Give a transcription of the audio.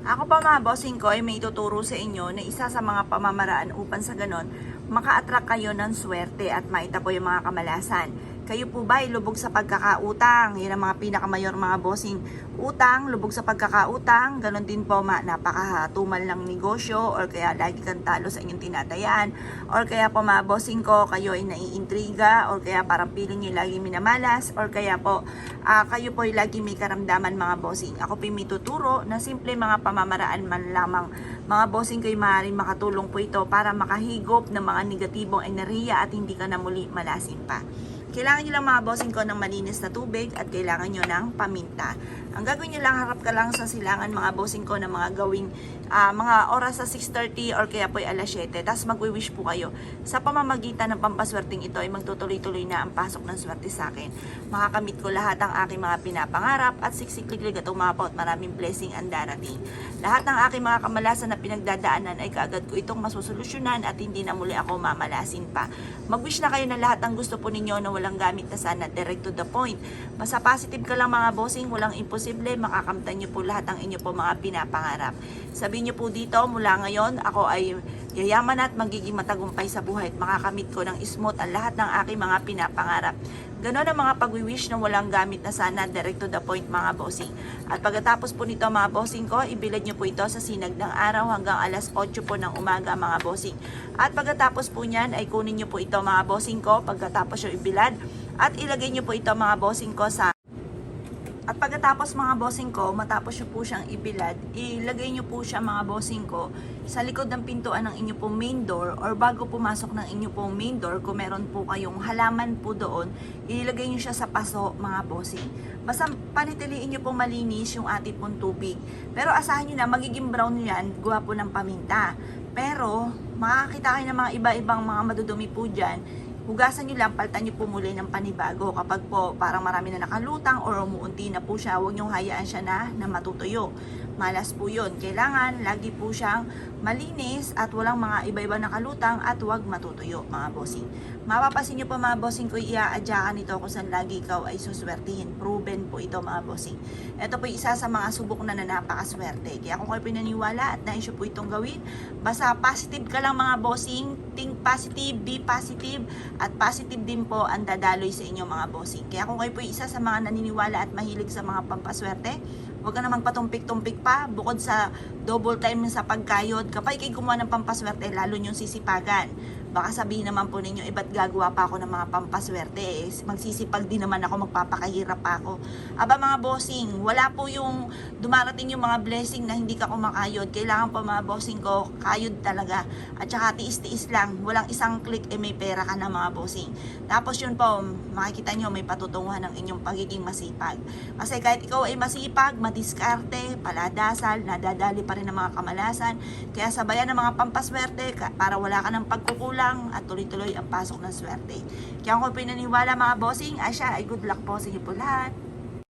Ako pa mga bossing ko ay may tuturo sa inyo na isa sa mga pamamaraan upang sa ganon maka-attract kayo ng swerte at maitapo yung mga kamalasan. Kayo po ba ay lubog sa pagkakautang? Yan ang mga pinakamayor mga bossing. Utang, lubog sa pagkakautang, ganon din po napakatumal ng negosyo or kaya lagi kang talo sa inyong tinatayaan or kaya po mga bossing ko, kayo ay naiintriga or kaya parang piling nyo lagi minamalas or kaya po kayo po ay lagi may karamdaman mga bossing. Ako po may tuturo na simple mga pamamaraan man lamang mga bossing kayo maaaring makatulong po ito para makahigop ng mga negatibong enerhiya at hindi ka na muli malasin pa. Kailangan nyo lang mga bossing ko ng malinis na tubig at kailangan nyo ng paminta. Ang gagawin nyo lang, harap ka lang sa silangan mga bossing ko ng mga gawing mga oras sa 6:30 or kaya po ay alas 7. Tapos magwi-wish po kayo. Sa pamamagitan ng pampaswerteng ito ay magtutuloy-tuloy na ang pasok ng swerte sa akin. Makakamit ko lahat ang aking mga pinapangarap at siksikliglig at umapaw at maraming blessing ang darating. Lahat ng aking mga kamalasan na pinagdadaanan ay kaagad ko itong masusolusyonan at hindi na muli ako mamalasin pa. Mag-wish na kayo ng lahat ng gusto po ninyo na walang gamit na sana, direct to the point. Basta positive ka lang mga bossing, walang imposible, makakamtan nyo po lahat ng inyo po mga pinapangarap. Sabihin nyo po dito, mula ngayon, ako ay yayaman at magiging matagumpay sa buhay at makakamit ko ng smooth ang lahat ng aking mga pinapangarap. Ganon ang mga pag-wish na walang gamit na sana, direct to the point mga bossing. At pagkatapos po nito mga bossing ko, ibilad nyo po ito sa sinag ng araw hanggang alas 8 po ng umaga mga bossing. At pagkatapos po niyan ay kunin nyo po ito mga bossing ko, pagkatapos yung ibilad. At ilagay nyo po ito mga bossing ko sa At pagkatapos mga bossing ko, matapos nyo po siyang ibilad, ilagay nyo po siya mga bossing ko sa likod ng pintuan ng inyo pong main door or bago pumasok ng inyo pong main door, kung meron po kayong halaman po doon, ilagay nyo siya sa paso mga bossing. Basta panitiliin nyo pong malinis yung ating pong tubig. Pero asahan nyo na magiging brown yan, gawa po ng paminta. Pero makakita kayo ng mga iba-ibang mga madudumi po dyan. Hugasan nyo lang, paltan nyo po muli ng panibago. Kapag po parang marami na nakalutang or umuunti na po siya, huwag nyo hayaan siya na matutuyo. Malas po yun. Kailangan lagi po siyang malinis at walang mga iba-iba nakalutang at huwag matutuyo mga bossing. Mapapasin nyo po mga bossing ko, i-aadyakan ito kung saan lagi ikaw ay suswertihin. Proven po ito mga bossing. Ito po isa sa mga subok na napakaswerte. Kaya kung kayo pinaniwala at naisyo po itong gawin, basta positive ka lang mga bossing, think positive, be positive, at positive din po ang dadaloy sa inyo mga bossing. Kaya kung kayo po isa sa mga naniniwala at mahilig sa mga pampaswerte, huwag ka namang patumpik-tumpik pa. Bukod sa double time sa pagkayod, kapag kayo gumawa ng pampaswerte, lalo nyong sisipagan. Baka sabihin naman po ninyo, ba't gagawa pa ako ng mga pampaswerte? Magsisipag din naman ako, magpapakahirap pa ako. Aba mga bossing, wala po yung dumarating yung mga blessing na hindi ka kumakayod. Kailangan po mga bossing ko, kayod talaga. At saka tiis-tiis lang, walang isang click may pera ka na mga bossing. Tapos yun po, makikita nyo may patutunguhan ng inyong pagiging masipag. Kasi kahit ikaw ay masipag, madiskarte, paladasal, nadadali pa rin ng mga kamalasan. Kaya sabayan ng mga pampaswerte para wala ka ng pagkukulang at tuloy-tuloy ang pasok ng swerte. Kaya kung pinaniwala mga bossing, ay good luck po sa inyo po lahat.